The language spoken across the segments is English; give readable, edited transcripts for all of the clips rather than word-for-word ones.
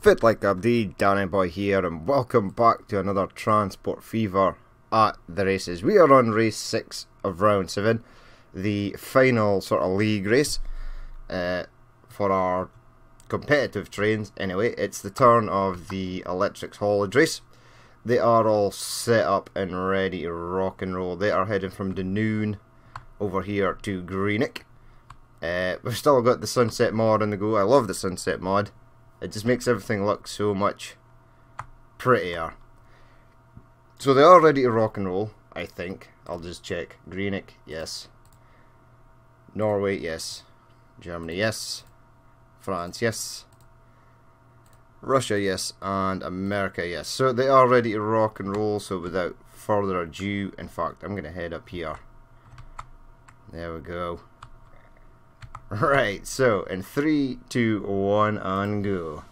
Fit like Abdi, Danny Boy here, and welcome back to another Transport Fever at the races. We are on race 6 of round 7, the final sort of league race for our competitive trains. Anyway, it's the turn of the Electrics Haulage race. They are all set up and ready to rock and roll. They are heading from Dunoon over here to Greenock. We've still got the Sunset mod on the go. I love the Sunset mod. It just makes everything look so much prettier. So they are ready to rock and roll, I think. I'll just check. Greenock, yes. Norway, yes. Germany, yes. France, yes. Russia, yes. And America, yes. So they are ready to rock and roll, so without further ado, in fact, I'm going to head up here. There we go. Right, so in 3, 2, 1, and go.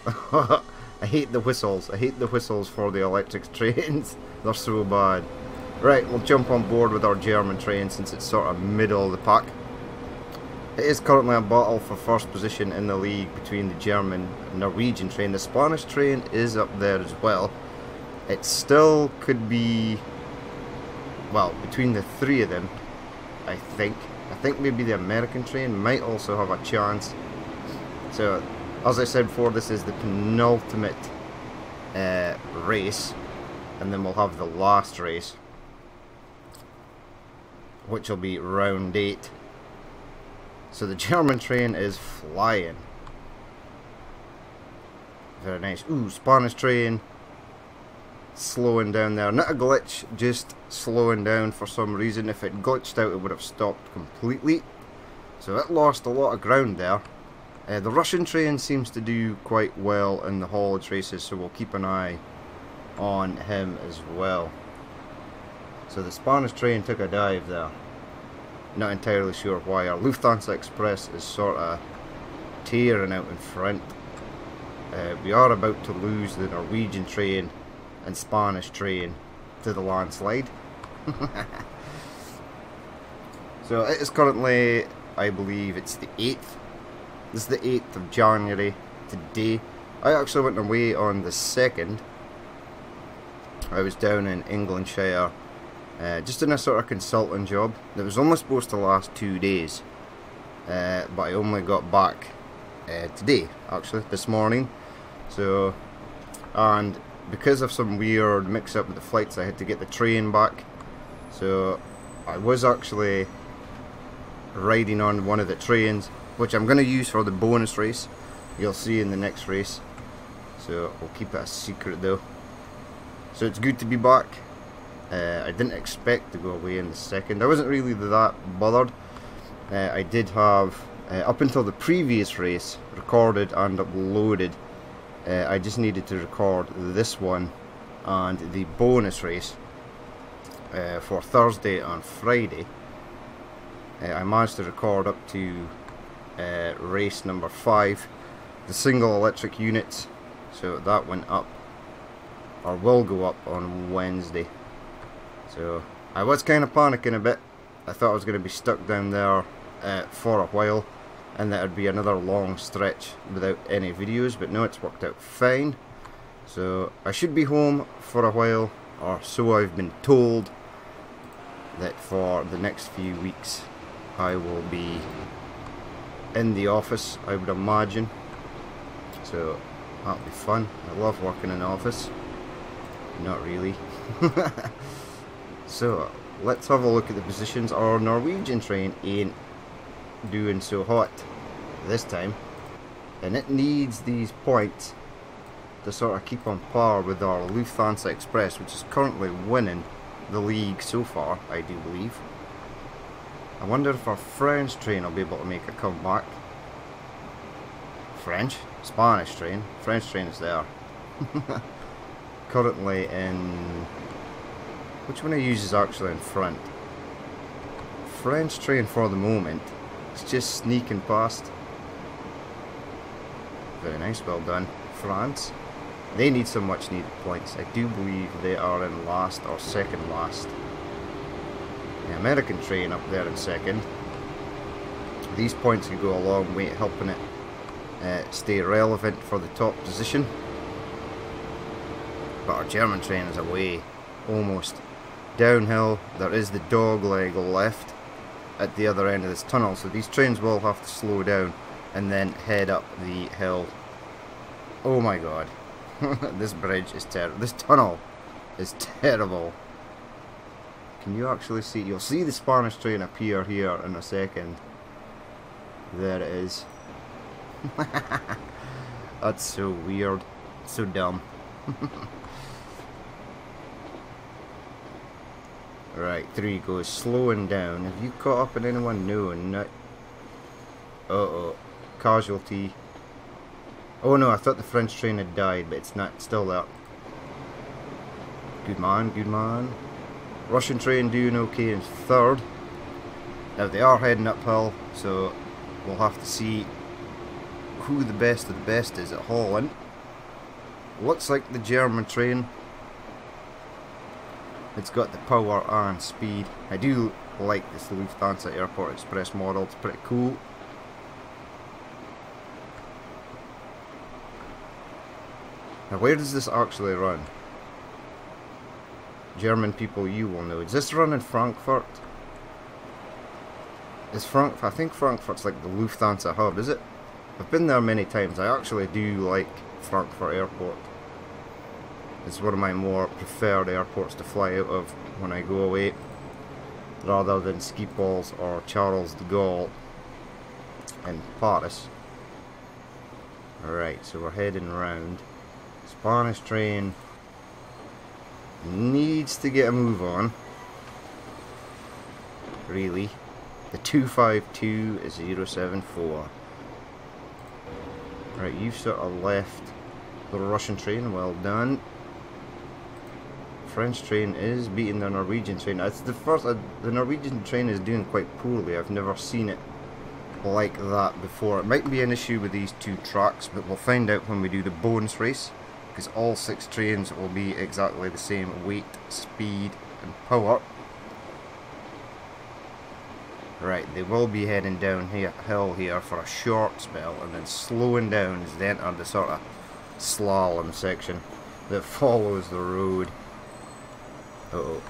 I hate the whistles. I hate the whistles for the electric trains. They're so bad. Right, we'll jump on board with our German train since it's sort of middle of the pack. It is currently a battle for first position in the league between the German and Norwegian train. The Spanish train is up there as well. It still could be, well, between the three of them, I think. I think maybe the American train might also have a chance. So, as I said before, this is the penultimate race, and then we'll have the last race, which will be round 8. So the German train is flying. Very nice. Ooh, Spanish train slowing down there. Not a glitch, just slowing down for some reason. If it glitched out, it would have stopped completely. So it lost a lot of ground there. The Russian train seems to do quite well in the haulage races, so we'll keep an eye on him as well. So the Spanish train took a dive there. Not entirely sure why. Our Lufthansa Express is sort of tearing out in front. We are about to lose the Norwegian train and Spanish train to the landslide. So it is currently, I believe it's the 8th. This is the 8th of January today. I actually went away on the 2nd. I was down in Englandshire, just in a sort of consulting job. It was only supposed to last 2 days, but I only got back today, actually, this morning. So, and because of some weird mix-up with the flights, I had to get the train back. So I was actually riding on one of the trains, which I'm going to use for the bonus race. You'll see in the next race. So we'll keep it a secret though. So it's good to be back. I didn't expect to go away in the 2nd. I wasn't really that bothered. I did have, up until the previous race, recorded and uploaded. I just needed to record this one and the bonus race for Thursday and Friday. I managed to record up to race number 5, the single electric units, so that went up, or will go up on Wednesday. So I was kind of panicking a bit. I thought I was going to be stuck down there for a while, and that would be another long stretch without any videos, but no, it's worked out fine. So I should be home for a while, or so I've been told, that for the next few weeks I will be in the office, I would imagine. So that'll be fun. I love working in the office. Not really. So let's have a look at the positions. Our Norwegian train ain't doing so hot this time, and it needs these points to sort of keep on par with our Lufthansa Express, which is currently winning the league so far, I do believe. I wonder if our French train will be able to make a comeback. French? Spanish train. French train is there. Currently in... Which one I use is actually in front? French train for the moment. It's just sneaking past. Very nice, well done. France. They need some much needed points. I do believe they are in last or second last. The American train up there in second. These points can go a long way helping it stay relevant for the top position. But our German train is away, almost downhill. There is the dog leg left at the other end of this tunnel, so these trains will have to slow down and then head up the hill. Oh my god. This bridge is terrible. This tunnel is terrible. Can you actually see? You'll see the Spanish train appear here in a second. There it is. That's so weird. So dumb. Right, 3 goes slowing down. Have you caught up in anyone? No, not. Uh-oh. Casualty. Oh no, I thought the French train had died, but it's not. It's still there. Good man, good man. Russian train doing okay in 3rd. Now they are heading uphill, so we'll have to see who the best of the best is at hauling. Looks like the German train. It's got the power and speed. I do like this Lufthansa Airport Express model. It's pretty cool. Now where does this actually run? German people, you will know. Does this run in Frankfurt? I think Frankfurt's like the Lufthansa hub, is it? I've been there many times. I actually do like Frankfurt Airport. It's one of my more preferred airports to fly out of when I go away, rather than Schiphol or Charles de Gaulle in Paris. Alright, so we're heading round. Spanish train needs to get a move on. Really. The 252-074. Right, you've sort of left the Russian train. Well done. French train is beating the Norwegian train. It's the first. The Norwegian train is doing quite poorly. I've never seen it like that before. It might be an issue with these 2 tracks, but we'll find out when we do the bonus race, because all 6 trains will be exactly the same weight, speed, and power. Right, they will be heading down hill here for a short spell, and then slowing down as they enter the sort of slalom section that follows the road. Uh-oh.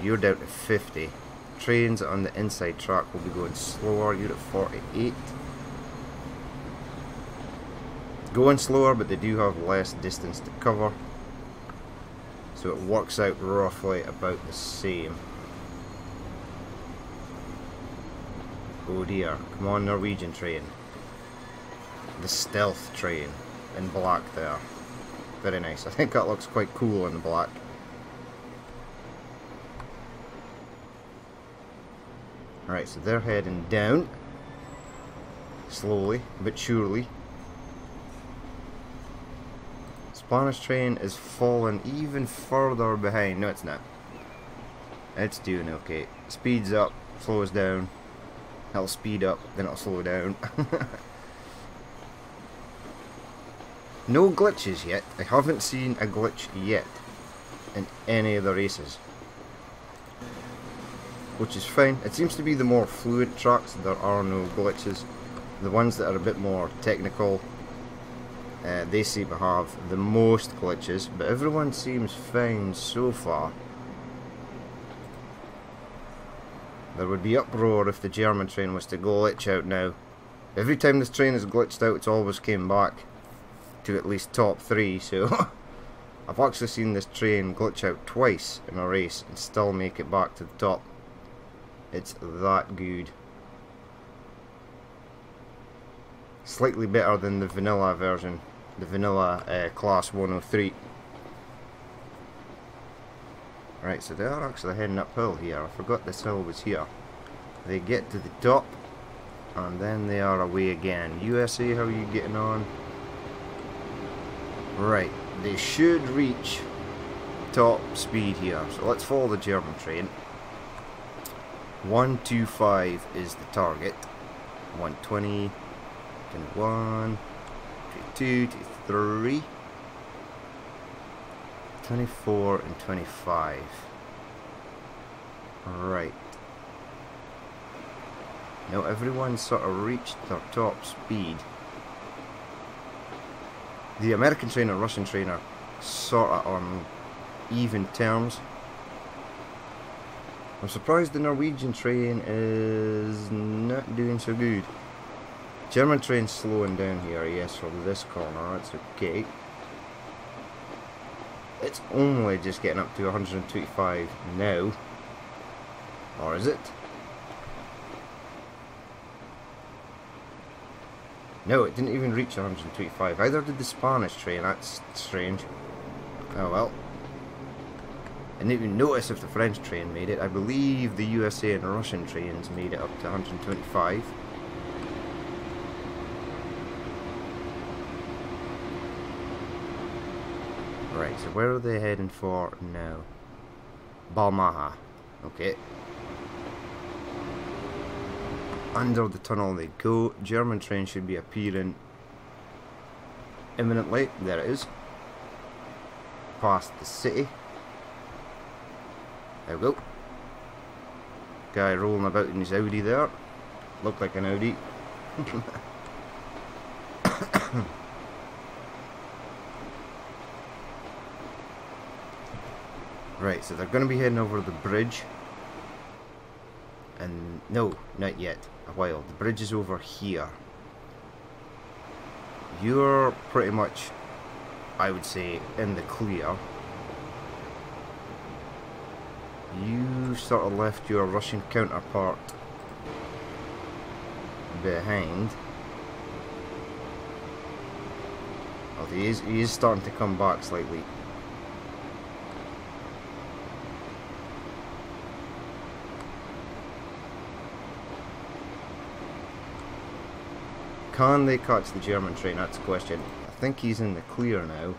You're down to 50. Trains on the inside track will be going slower. You're at 48. Going slower, but they do have less distance to cover, so it works out roughly about the same. Oh dear, come on Norwegian train. The stealth train in black there. Very nice. I think that looks quite cool in black. Alright, so they're heading down. Slowly, but surely. Spanish train is falling even further behind. No, it's not. It's doing okay. Speeds up, slows down. It'll speed up, then it'll slow down. No glitches yet. I haven't seen a glitch yet in any of the races, which is fine. It seems to be the more fluid tracks, there are no glitches. The ones that are a bit more technical, they seem to have the most glitches, but everyone seems fine so far. There would be uproar if the German train was to glitch out now. Every time this train has glitched out, it's always came back to at least top 3, so I've actually seen this train glitch out twice in a race and still make it back to the top. It's that good. Slightly better than the vanilla version, the vanilla class 103. Right, so they are actually heading uphill here. I forgot this hill was here. They get to the top and then they are away again. USA, how are you getting on? Right, they should reach top speed here. So let's follow the German train. 125 is the target. 120, 21, 22, 23, 24 and 25. Right. Now everyone's sort of reached their top speed. The American train and Russian train are sort of on even terms. I'm surprised the Norwegian train is not doing so good. German train's slowing down here, yes, from this corner, that's okay. It's only just getting up to 125 now. Or is it? No, it didn't even reach 125. Either did the Spanish train, that's strange. Oh well. I didn't even notice if the French train made it. I believe the USA and Russian trains made it up to 125. Right, so where are they heading for now? Balmaha. Okay. Under the tunnel they go. German train should be appearing imminently. There it is. Past the city. There we go. Guy rolling about in his Audi there. Looked like an Audi. Right, so they're going to be heading over the bridge. And no, not yet. A while. The bridge is over here. You're pretty much, I would say, in the clear. You sort of left your Russian counterpart behind. Oh, he is starting to come back slightly. Can they catch the German train? That's the question. I think he's in the clear now.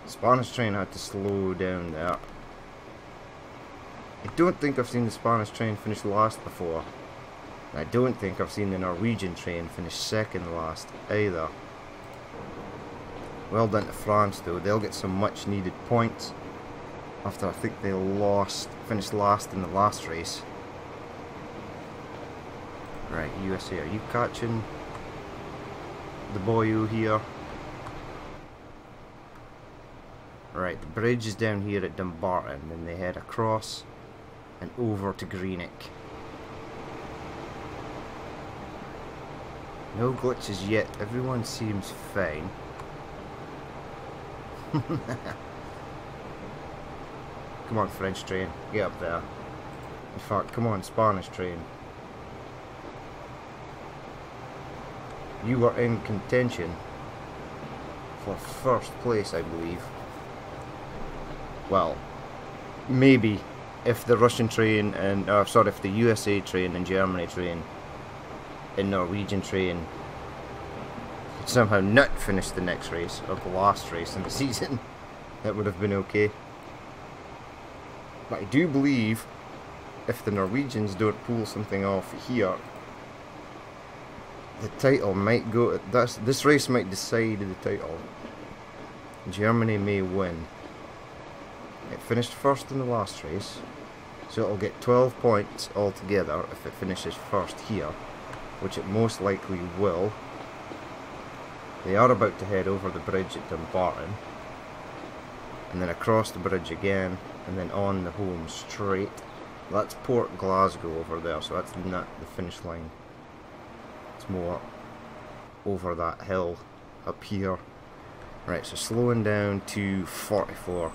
The Spanish train had to slow down there. I don't think I've seen the Spanish train finish last before. And I don't think I've seen the Norwegian train finish second last either. Well done to France though. They'll get some much needed points. After I think they finished last in the last race. Right, USA, are you catching the boyo here? Right, the bridge is down here at Dumbarton, then they head across and over to Greenock. No glitches yet, everyone seems fine. Come on, French train, get up there. In fact, come on, Spanish train. You were in contention for first place, I believe. Well, maybe if the Russian train and, if the USA train and Germany train and Norwegian train could somehow not finish the next race, or the last race in the season, that would have been okay. But I do believe if the Norwegians don't pull something off here, the title might go. This race might decide the title. Germany may win. It finished first in the last race, so it'll get 12 points altogether if it finishes first here, which it most likely will. They are about to head over the bridge at Dumbarton, and then across the bridge again, and then on the home straight. That's Port Glasgow over there, so that's not the finish line. It's more over that hill up here. Right, so slowing down to 44.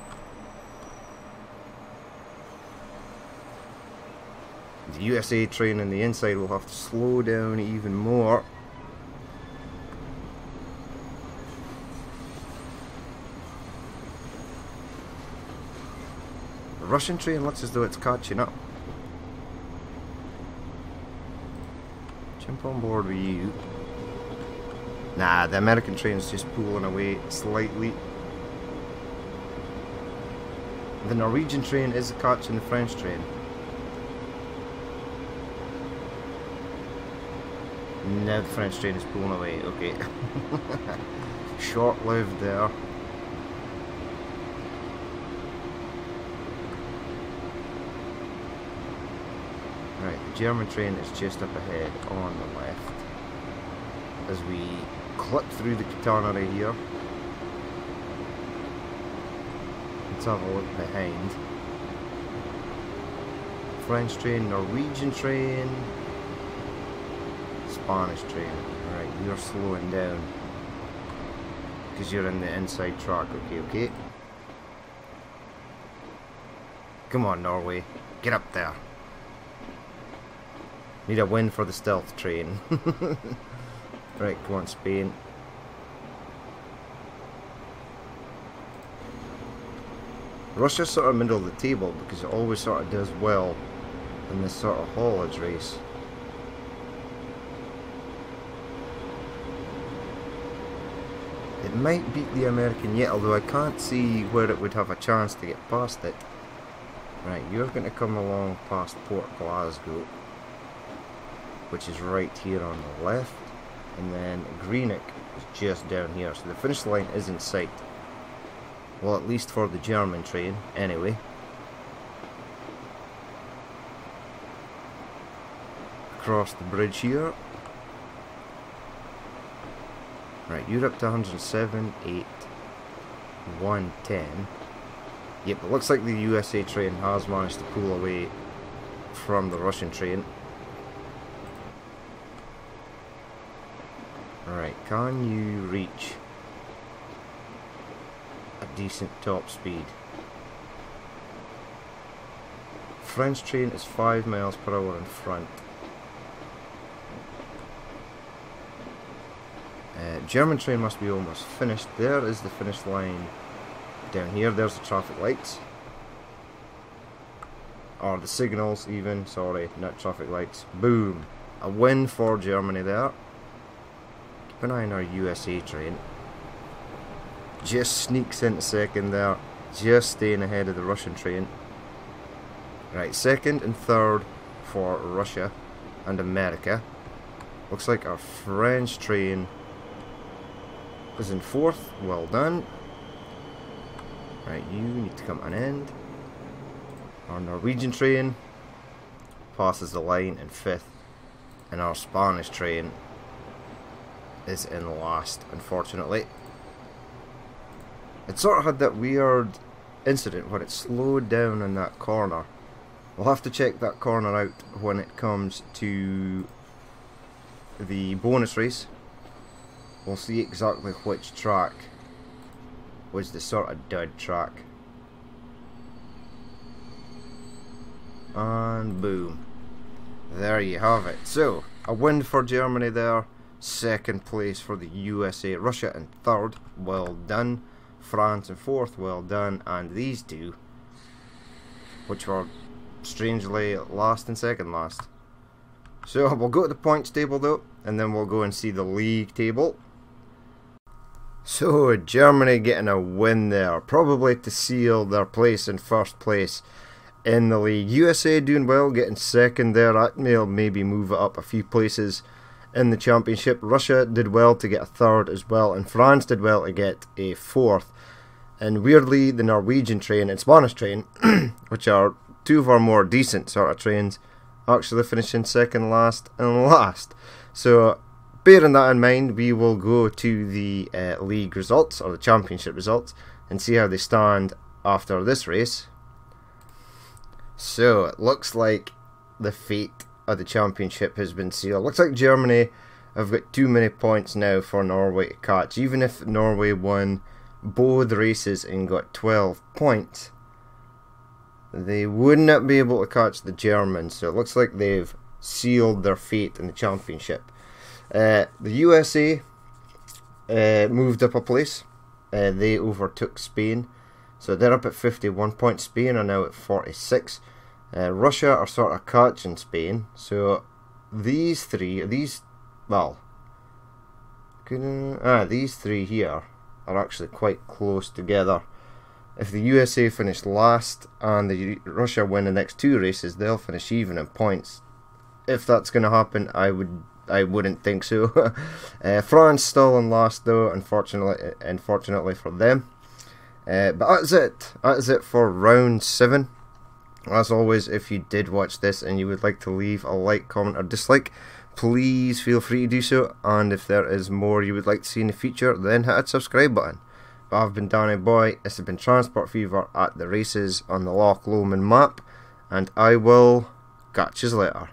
The USA train on the inside will have to slow down even more. The Russian train looks as though it's catching up. Jump on board with you. Nah, the American train's just pulling away slightly. The Norwegian train is catching the French train. Now the French train is pulling away, okay. Short-lived there. German train is just up ahead on the left. As we clip through the catenary here. Let's have a look behind. French train, Norwegian train, Spanish train. Alright, you're slowing down. Because you're in the inside track. Okay. Come on, Norway. Get up there. Need a win for the stealth train. Right, come on, Spain. Russia's sort of middle of the table because it always sort of does well in this sort of haulage race. It might beat the American yet, although I can't see where it would have a chance to get past it. Right, you're going to come along past Port Glasgow, which is right here on the left, and then Greenock is just down here, so the finish line is in sight. Well, at least for the German train, anyway. Across the bridge here. Right, you're up to 107, 8, 110. Yep, it looks like the USA train has managed to pull away from the Russian train. Right, can you reach a decent top speed? French train is 5 miles per hour in front. German train must be almost finished. There is the finish line down here. There's the traffic lights. Or the signals even. Sorry, not traffic lights. Boom. A win for Germany there. Keep an eye on our USA train. Just sneaks into second there. Just staying ahead of the Russian train. Right, second and third for Russia and America. Looks like our French train is in fourth. Well done. Right, you need to come to an end. Our Norwegian train passes the line in fifth, and our Spanish train is in last, unfortunately. It sort of had that weird incident where it slowed down in that corner. We'll have to check that corner out when it comes to the bonus race. We'll see exactly which track was the sort of dud track. And boom. There you have it. So, a win for Germany there. Second place for the USA. Russia in third. Well done. France in fourth. Well done. And these two, which were strangely last and second last. So, we'll go to the points table though, and then we'll go and see the league table. So, Germany getting a win there, probably to seal their place in first place in the league. USA doing well, getting second there. That may maybe move it up a few places in the championship. Russia did well to get a third as well, and France did well to get a fourth. And weirdly, the Norwegian train and Spanish train, which are two of our more decent sort of trains, actually finishing second last and last. So, bearing that in mind, we will go to the league results, or the championship results, and see how they stand after this race. So, it looks like the fate of the championship has been sealed. Looks like Germany have got too many points now for Norway to catch. Even if Norway won both races and got 12 points, they would not be able to catch the Germans. So, it looks like they've sealed their fate in the championship. The USA moved up a place. They overtook Spain, so they're up at 51 points. Spain are now at 46. Russia are sort of catching Spain. So these three here are actually quite close together. If the USA finish last and the Russia win the next two races, they'll finish even in points. If that's going to happen, I wouldn't think so. France still in last though, unfortunately for them. But that's it. That is it for round 7 As always, if you did watch this and you would like to leave a like, comment or dislike, please feel free to do so, and if there is more you would like to see in the future, then hit that subscribe button. But I've been Danny Boy, this has been Transport Fever at the races on the Loch Lomond map, and I will catch you later.